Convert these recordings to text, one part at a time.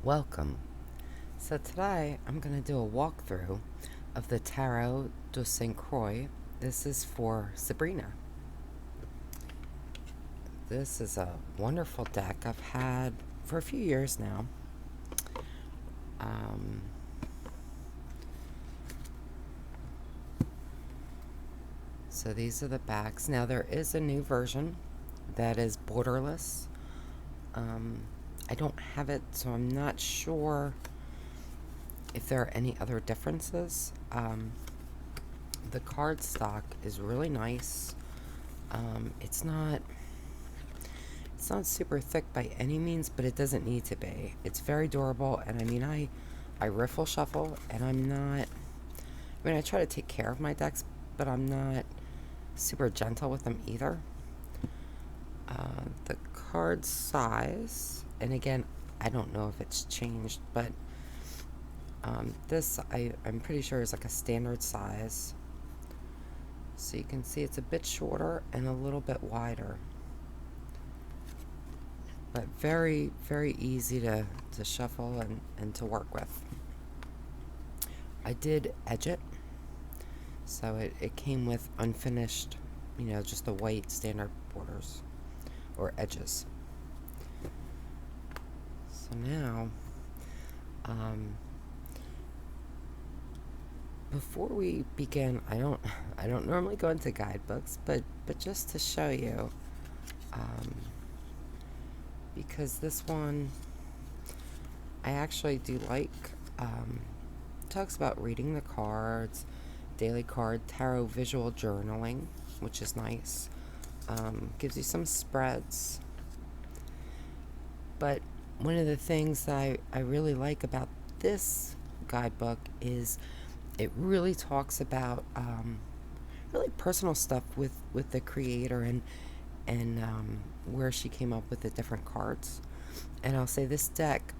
Welcome. So today I'm going to do a walkthrough of the Tarot de St. Croix. This is for Sabrina. This is a wonderful deck I've had for a few years now. So these are the backs. Now there is a new version that is borderless. I don't have it, so I'm not sure if there are any other differences. The card stock is really nice. It's not super thick by any means, but it doesn't need to be. It's very durable, and I riffle shuffle, and I try to take care of my decks, but I'm not super gentle with them either. The card size, and again, I don't know if it's changed, but this I'm pretty sure is like a standard size. So you can see it's a bit shorter and a little bit wider. But very, very easy to shuffle and to work with. I did edge it. So it came with unfinished, just the white standard borders or edges. So now, before we begin, I don't normally go into guidebooks, but just to show you, because this one I actually do like. Talks about reading the cards, daily card, tarot visual journaling, which is nice. Gives you some spreads. But one of the things that I really like about this guidebook is it really talks about really personal stuff with the creator and where she came up with the different cards. And I'll say this deck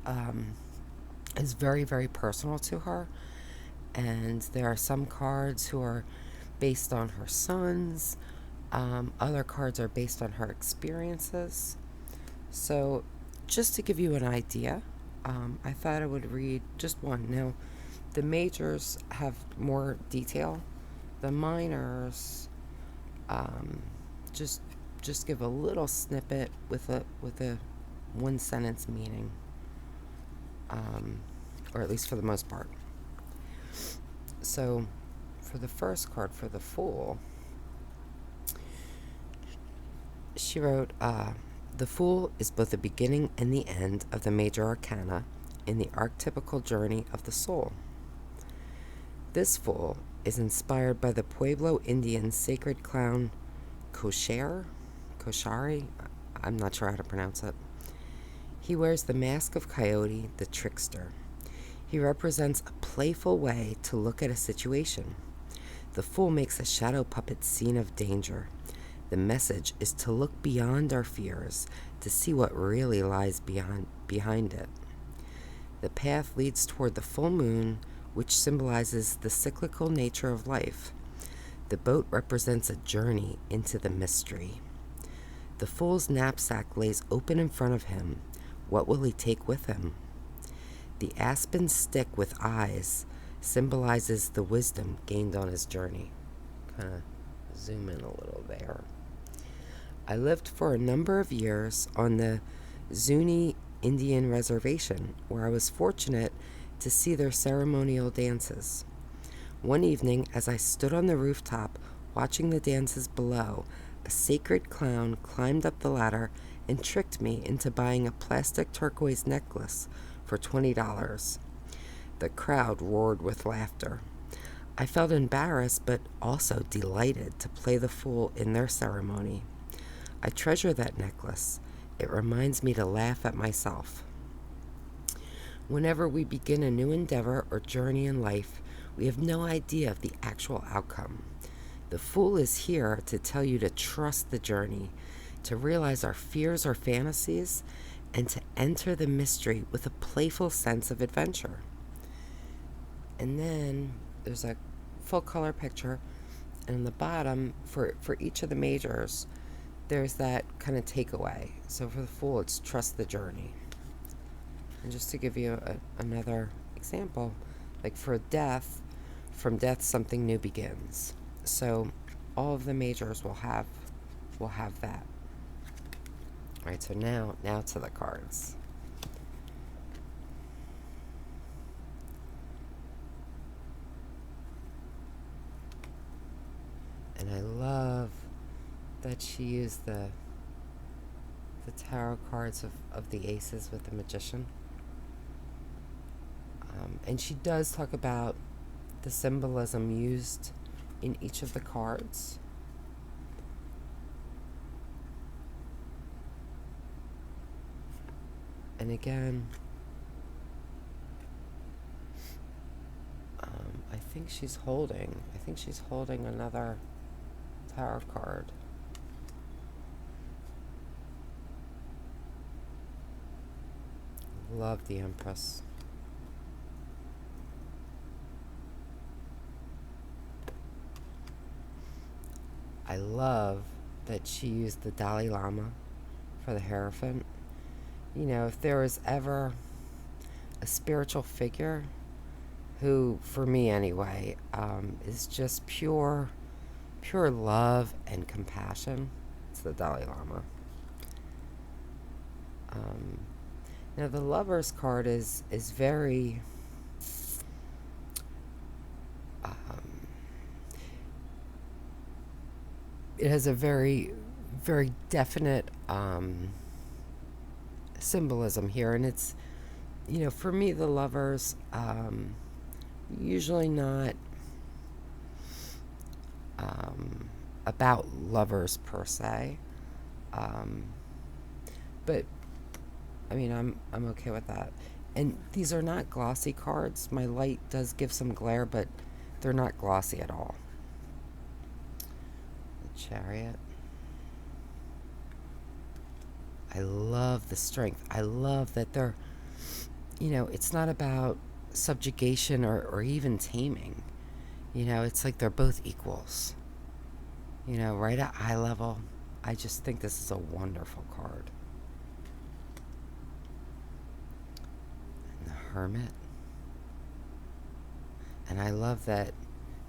is very, very personal to her. And there are some cards who are based on her sons. Other cards are based on her experiences. So just to give you an idea, I thought I would read just one. Now, the majors have more detail. The minors just give a little snippet with a one sentence meaning, or at least for the most part. So for the first card, for the Fool, she wrote, the Fool is both the beginning and the end of the major arcana in the archetypical journey of the soul. This Fool is inspired by the Pueblo Indian sacred clown Koshari, I'm not sure how to pronounce it. He wears the mask of Coyote, the trickster. He represents a playful way to look at a situation. The Fool makes a shadow puppet scene of danger. The message is to look beyond our fears, to see what really lies behind it. The path leads toward the full moon, which symbolizes the cyclical nature of life. The boat represents a journey into the mystery. The Fool's knapsack lays open in front of him. What will he take with him? The aspen stick with eyes symbolizes the wisdom gained on his journey. Kind of zoom in a little there. I lived for a number of years on the Zuni Indian reservation, where I was fortunate to see their ceremonial dances. One evening, as I stood on the rooftop watching the dances below, a sacred clown climbed up the ladder and tricked me into buying a plastic turquoise necklace for $20. The crowd roared with laughter. I felt embarrassed but also delighted to play the Fool in their ceremony. I treasure that necklace. It reminds me to laugh at myself. Whenever we begin a new endeavor or journey in life, we have no idea of the actual outcome. The Fool is here to tell you to trust the journey, to realize our fears or fantasies, and to enter the mystery with a playful sense of adventure. And then there's a full color picture, and in the bottom, for each of the majors, there's that kind of takeaway. So for the Fool, it's trust the journey. And just to give you another example, like for death, from death something new begins. So all of the majors will have that. All right, so now to the cards. And I love that she used the tarot cards of the aces with the magician. And she does talk about the symbolism used in each of the cards. And again, I think she's holding another tarot card. Love the Empress. I love that she used the Dalai Lama for the Hierophant. You know, if there was ever a spiritual figure who, for me anyway, is just pure love and compassion, it's the Dalai Lama. Now the Lover's card is very it has a very definite symbolism here, and it's, you know, for me the Lovers usually not about lovers per se, but I mean I'm okay with that. And these are not glossy cards. My light does give some glare, but they're not glossy at all. The Chariot. I love the strength. I love that they're, you know, it's not about subjugation or even taming. You know, it's like they're both equals. You know, right at eye level. I just think this is a wonderful card. And the Hermit. And I love that,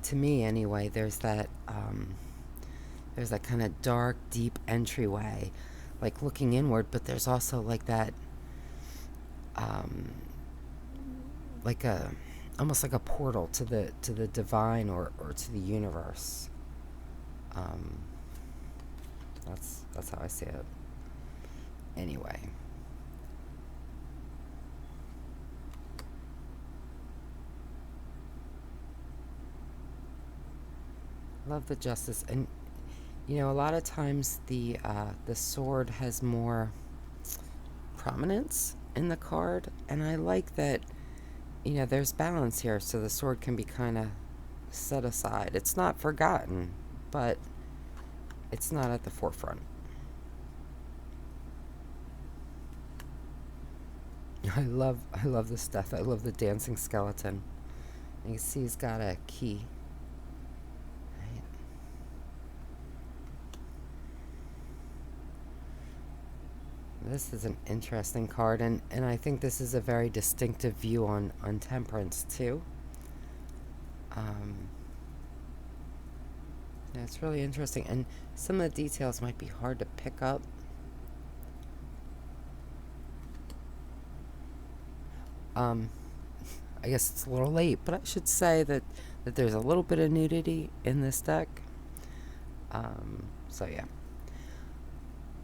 to me anyway, there's that kind of dark, deep entryway, like looking inward, but there's also like that, like a, almost like a portal to the divine or to the universe. That's how I see it. Anyway. Love the Justice. And you know, a lot of times the sword has more prominence in the card, and I like that, you know, there's balance here, so the sword can be kind of set aside. It's not forgotten, but it's not at the forefront. I love this death. I love the dancing skeleton. You can see he's got a key. Right? This is an interesting card, and I think this is a very distinctive view on temperance too. Yeah, it's really interesting, and some of the details might be hard to pick up. I guess it's a little late, but I should say that there's a little bit of nudity in this deck. So yeah.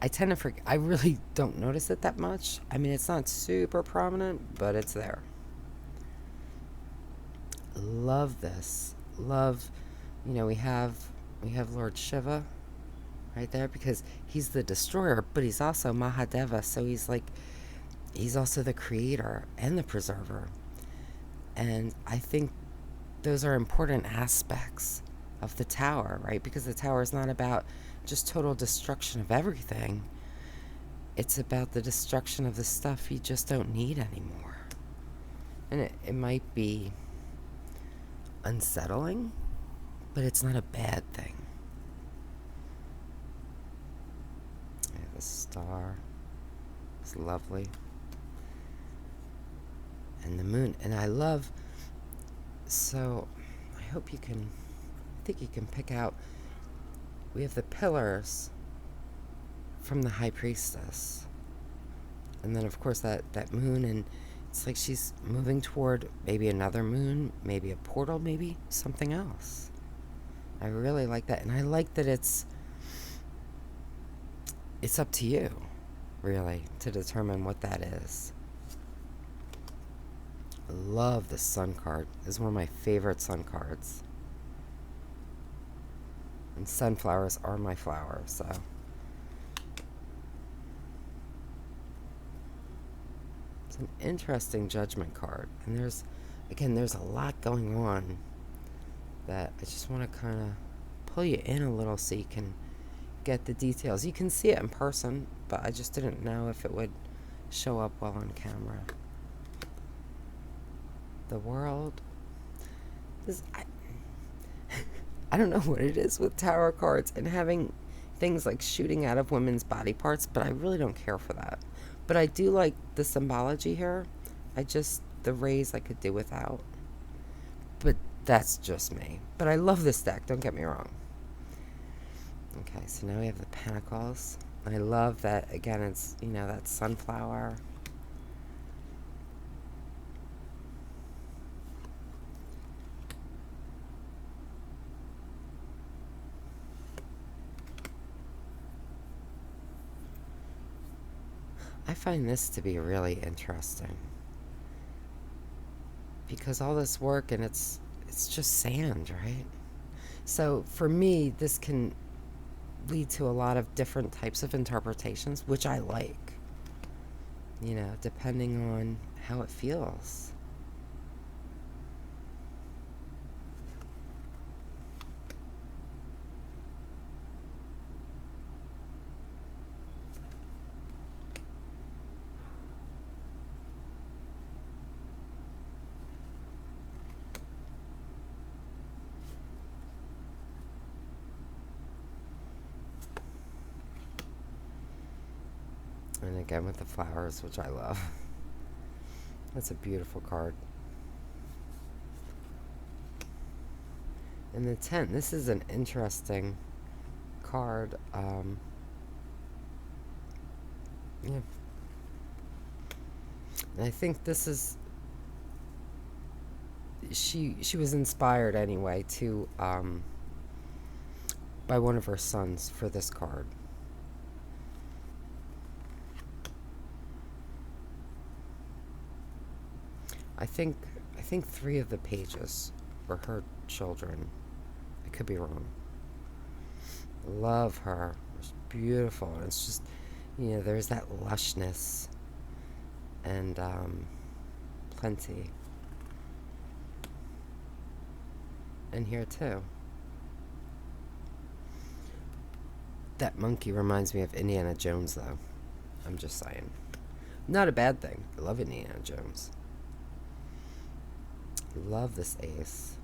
I tend to forget. I really don't notice it that much. I mean, it's not super prominent, but it's there. Love this. Love, you know, we have Lord Shiva right there, because he's the destroyer, but he's also Mahadeva, so he's also the creator and the preserver. And I think those are important aspects of the tower, right? Because the tower is not about just total destruction of everything. It's about the destruction of the stuff you just don't need anymore. And it might be unsettling, but it's not a bad thing. Yeah, the star is lovely. and the moon. And I love, so I hope you can, I think you can pick out, we have the pillars from the High Priestess. And then, of course, that moon, and it's like she's moving toward maybe another moon, maybe a portal, maybe something else. I really like that. And I like that it's up to you, really, to determine what that is. I love the sun card. It's one of my favorite sun cards. And sunflowers are my flowers, so. It's an interesting judgment card. And there's a lot going on that I just want to kind of pull you in a little so you can get the details. You can see it in person, but I just didn't know if it would show up well on camera. The World. I don't know what it is with tarot cards and having things like shooting out of women's body parts, but I really don't care for that. But I do like the symbology here. The rays I could do without. But that's just me. But I love this deck, don't get me wrong. Okay, so now we have the Pentacles. I love that, again, it's, that sunflower. I find this to be really interesting because all this work and it's just sand, right? So for me, this can lead to a lot of different types of interpretations, which I like, depending on how it feels. And again with the flowers, which I love. That's a beautiful card. And the 10, this is an interesting card. Yeah. And I think this is, she was inspired anyway to, by one of her sons for this card. I think 3 of the pages were her children. I could be wrong. Love her. It's beautiful. It's just, there's that lushness and plenty. And here too. That monkey reminds me of Indiana Jones, though. I'm just saying. Not a bad thing. I love Indiana Jones. Love this ace.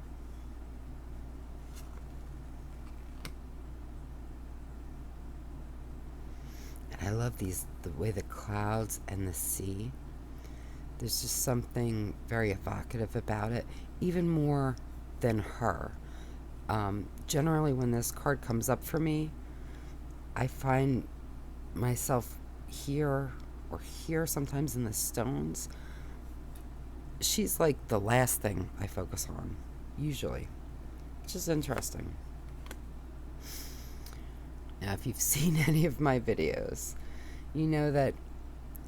And I love the way the clouds and the sea. There's just something very evocative about it, even more than her. Generally, when this card comes up for me, I find myself here or here sometimes in the stones. She's like the last thing I focus on, usually, which is interesting. Now, if you've seen any of my videos, you know that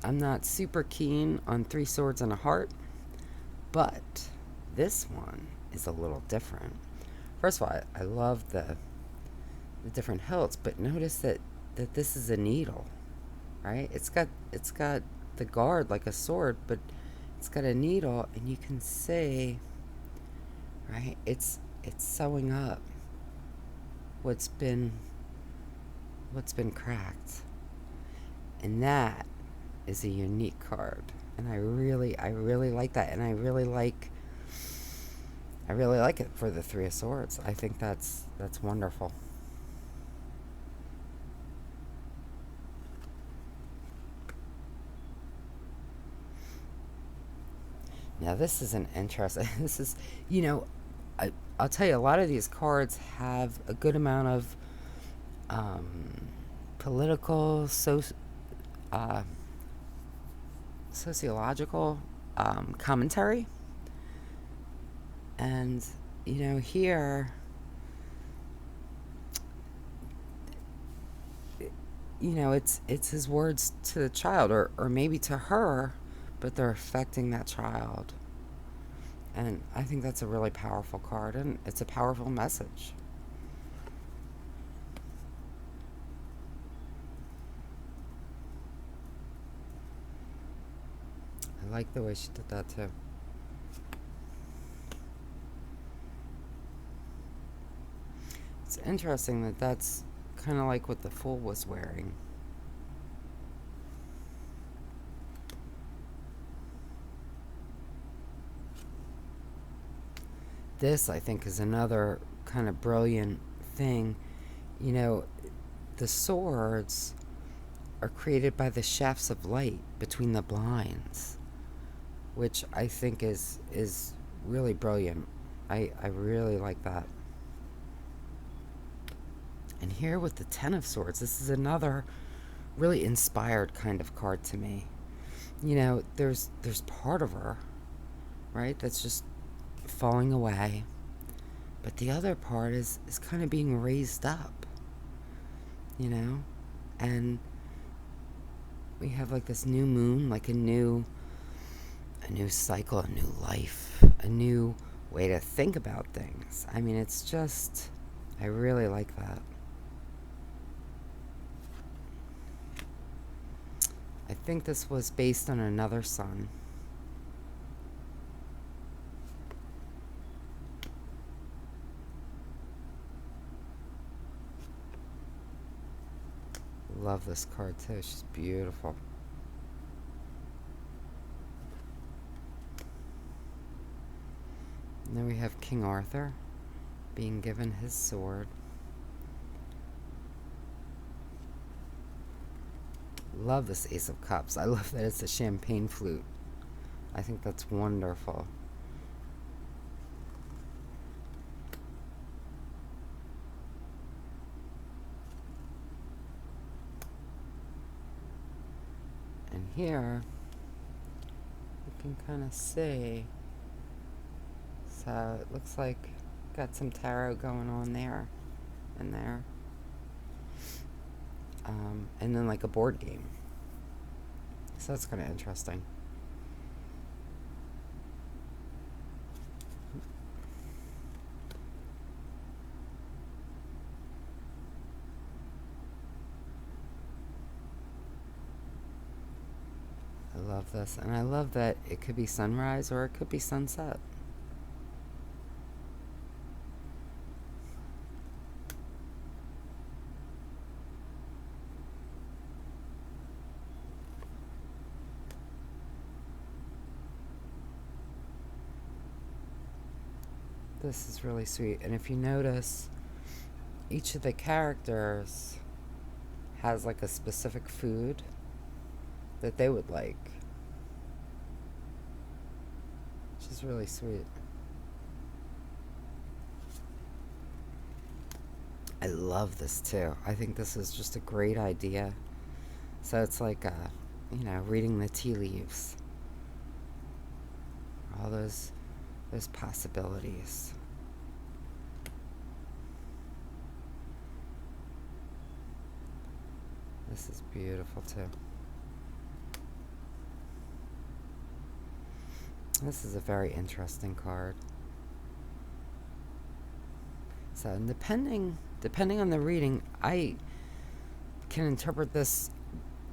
I'm not super keen on 3 swords and a heart, but this one is a little different. First of all, I love the different hilts, but notice that this is a needle, right? It's got the guard like a sword, but it's got a needle, and you can see, right? It's sewing up what's been cracked, and that is a unique card, and I really like that, and I really like it for the 3 of Swords. I think that's wonderful. Now, this is an interesting, this is, you know, I'll tell you, a lot of these cards have a good amount of political, uh, sociological commentary. And, you know, here, you know, it's his words to the child, or maybe to her, but they're affecting that child. And I think that's a really powerful card, and it's a powerful message. I like the way she did that too. It's interesting that that's kind of like what the Fool was wearing. This, I think, is another kind of brilliant thing. You know, the swords are created by the shafts of light between the blinds, which I think is really brilliant. I really like that. And here with the Ten of Swords, this is another really inspired kind of card to me. You know, there's part of her, right, that's just falling away, but the other part is kind of being raised up, you know, and we have like this new moon, like a new cycle, a new life, a new way to think about things. I mean, it's just, I really like that. I think this was based on another sun. Love this card too. She's beautiful. And then we have King Arthur being given his sword. Love this Ace of Cups. I love that it's a champagne flute. I think that's wonderful. And here, you can kind of see, so it looks like got some tarot going on there and there. And then like a board game. So that's kind of interesting. I love this. And I love that it could be sunrise or it could be sunset. This is really sweet. And if you notice, each of the characters has like a specific food that they would like, which is really sweet. I love this too. I think this is just a great idea. So it's like, you know, reading the tea leaves. All those possibilities. This is beautiful too. This is a very interesting card. So, and depending on the reading, I can interpret this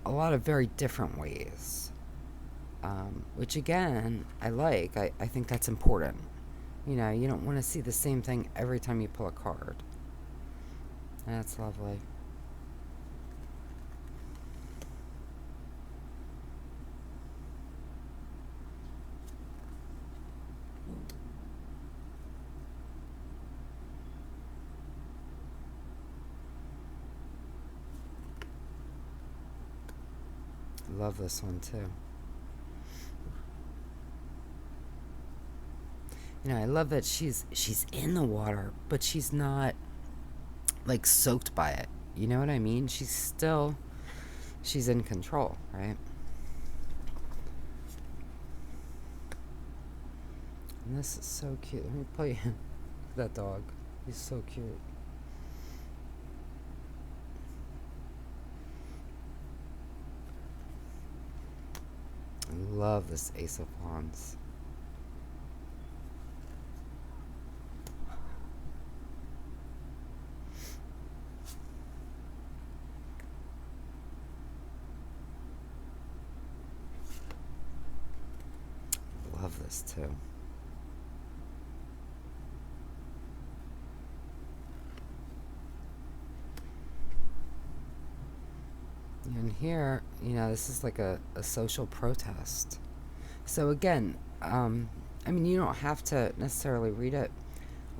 a lot of very different ways. Which again, I like. I think that's important. You know, you don't want to see the same thing every time you pull a card. That's lovely. Love this one too. I love that she's in the water, but she's not like soaked by it. You know what I mean? She's in control, right? And this is so cute. Let me play that dog. He's so cute. I love this Ace of Wands. Love this too. And here, this is like a social protest. So again, I mean, you don't have to necessarily read it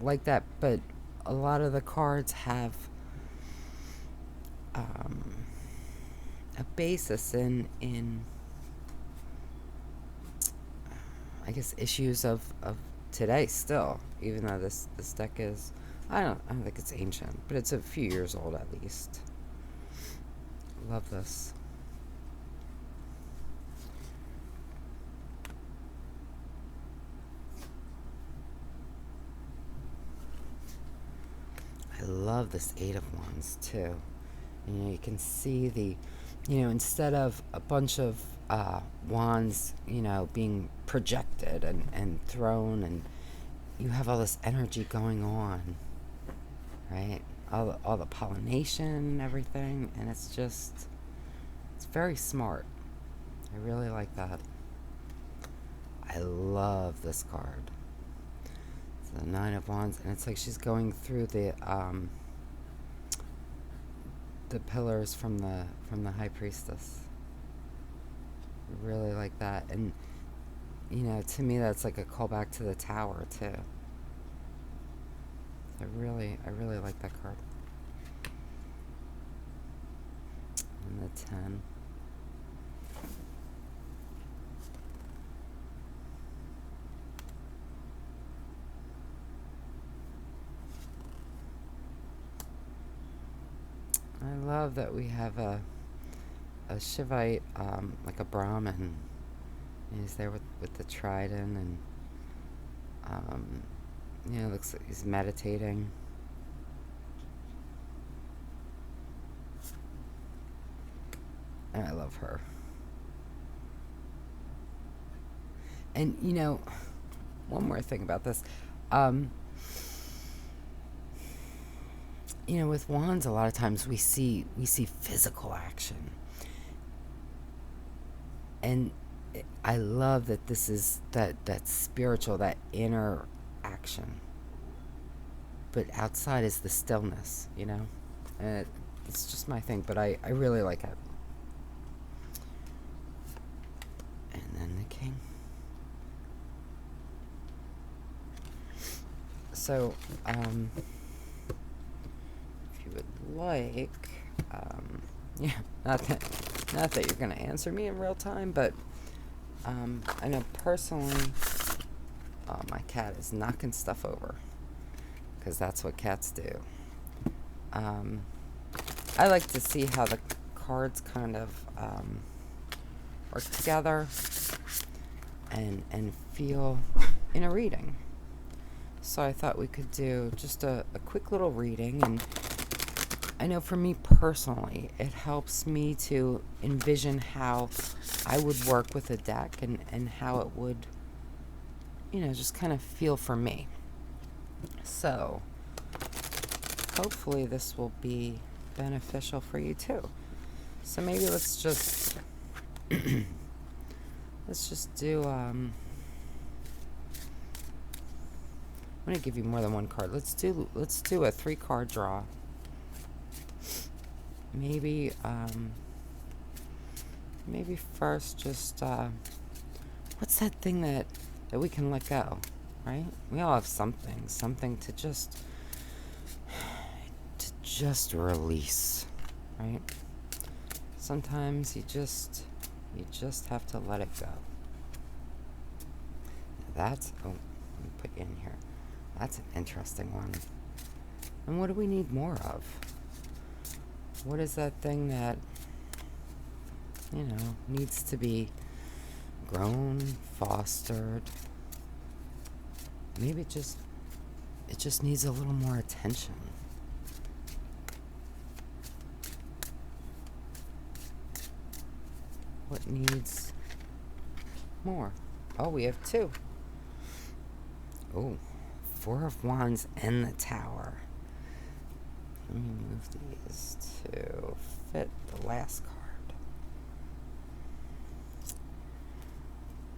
like that, but a lot of the cards have a basis in I guess issues of today still, even though this deck is I don't think it's ancient, but it's a few years old at least. Love this. I love this Eight of Wands too. You can see the, instead of a bunch of wands, being projected and thrown, and you have all this energy going on, right? All the pollination and everything, and it's very smart. I really like that. I love this card. It's the Nine of Wands, and it's like she's going through the pillars from the High Priestess. I really like that, and to me that's like a callback to the Tower too. I really like that card. And the 10. I love that we have a Shivite, like a Brahmin. He's there with the trident, and looks like he's meditating. And I love her. And one more thing about this. With wands, a lot of times we see physical action. And I love that this is that spiritual, that inner action. But outside is the stillness, And it's just my thing, but I really like it. And then the King. So, if you would like, not that you're going to answer me in real time, but I know personally, my cat is knocking stuff over, because that's what cats do. I like to see how the cards kind of work together and feel in a reading. So I thought we could do just a quick little reading, and I know for me personally, it helps me to envision how I would work with a deck and how it would, just kind of feel for me. So hopefully this will be beneficial for you too. So maybe let's just do I'm going to give you more than one card. Let's do a 3-card draw. Maybe first just what's that thing that we can let go, right? We all have something to just release, right? Sometimes you just have to let it go. Let me put you in here. That's an interesting one. And what do we need more of? What is that thing that, needs to be grown, fostered? Maybe it just needs a little more attention. What needs more? Oh, we have two. Oh, Four of Wands and the Tower. Let me move these to fit the last card.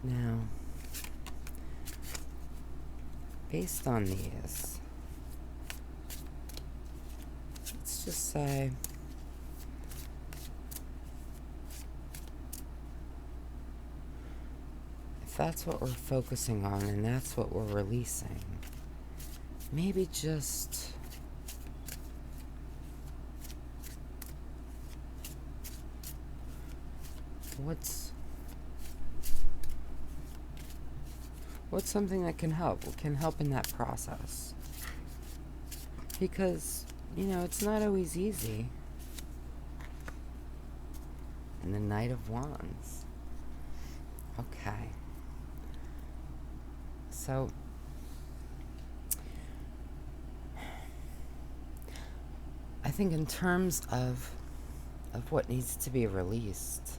Now, based on these, let's just say if that's what we're focusing on and that's what we're releasing, maybe just what's something that can help in that process, because it's not always easy. And the Knight of Wands. Okay, so I think in terms of what needs to be released,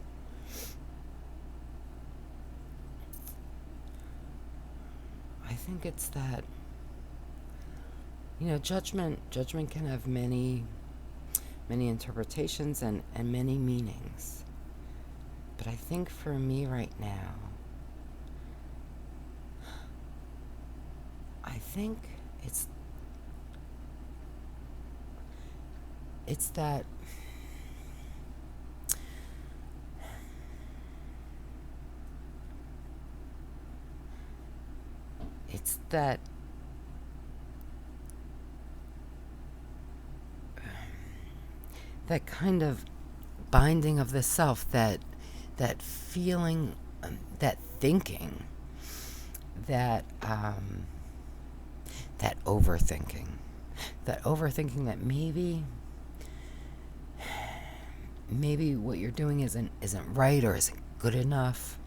I think it's that, judgment can have many interpretations and many meanings. But I think for me right now, I think it's that that kind of binding of the self, that feeling, that thinking, that overthinking, that maybe what you're doing isn't right or isn't good enough.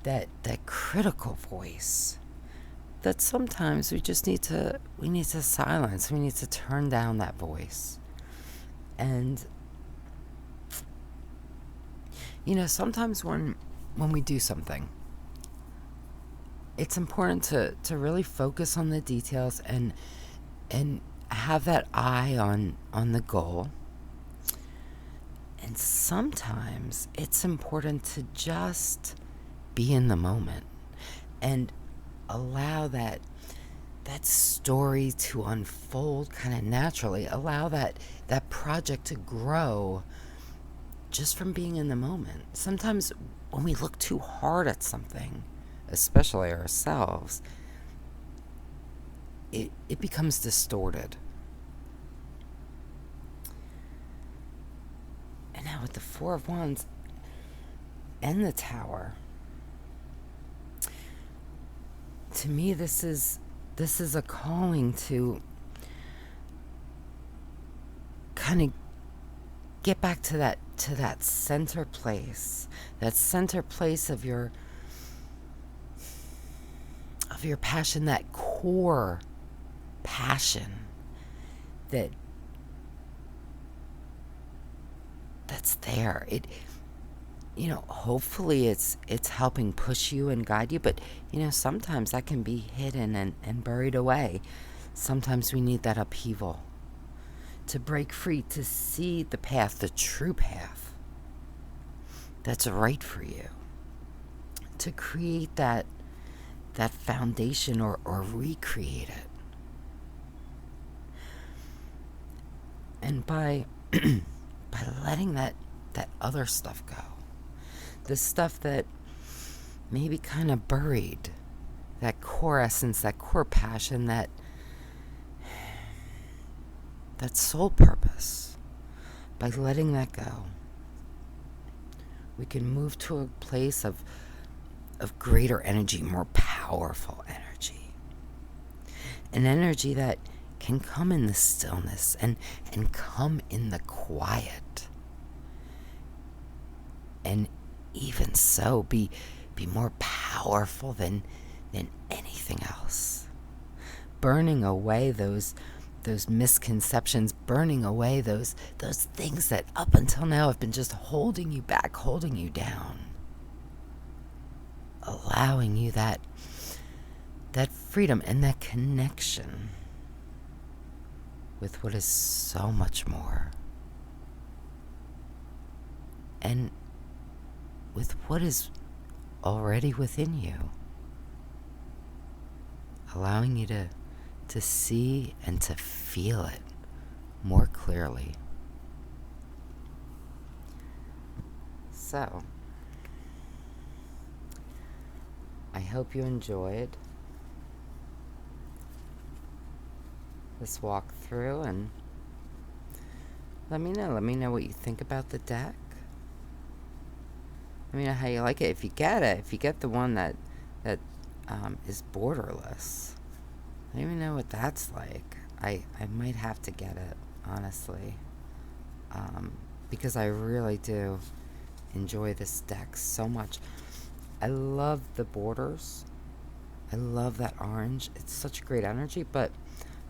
That critical voice that sometimes we need to silence. We need to turn down that voice. And sometimes when we do something, it's important to really focus on the details and have that eye on the goal. And sometimes it's important to just be in the moment and allow that story to unfold kind of naturally. Allow that project to grow just from being in the moment. Sometimes when we look too hard at something, especially ourselves, it becomes distorted. And now with the Four of Wands and the Tower, to me this is a calling to kind of get back to that center place of your passion, that core passion that's there. Hopefully it's helping push you and guide you, but sometimes that can be hidden and buried away. Sometimes we need that upheaval to break free, to see the path, the true path that's right for you, to create that foundation or recreate it. And by letting that other stuff go, the stuff that maybe kind of buried, that core essence, that core passion, that soul purpose, by letting that go, we can move to a place of greater energy, more powerful energy. an energy that can come in the stillness and come in the quiet. And even so, be more powerful than anything else. Burning away those misconceptions, burning away those things that up until now have been just holding you back, holding you down. Allowing you that freedom and that connection with what is so much more. And with what is already within you. Allowing you to see and to feel it more clearly. So, I hope you enjoyed this walkthrough, and let me know what you think about the deck. Let me know how you like it. If you get the one that is borderless, let me know what that's like. I might have to get it, honestly, because I really do enjoy this deck so much. I love the borders. I love that orange. It's such great energy, but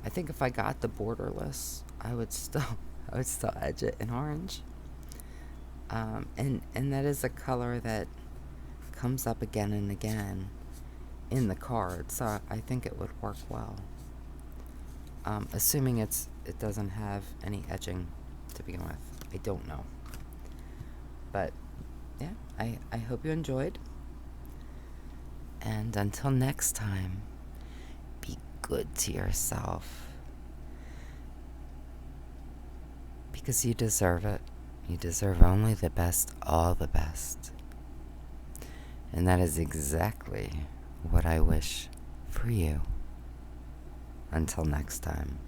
I think if I got the borderless, I would still edge it in orange. And that is a color that comes up again and again in the card, so I think it would work well. Assuming it doesn't have any edging to begin with. I don't know. But yeah, I hope you enjoyed. And until next time, be good to yourself. Because you deserve it. You deserve only the best, all the best. And that is exactly what I wish for you. Until next time.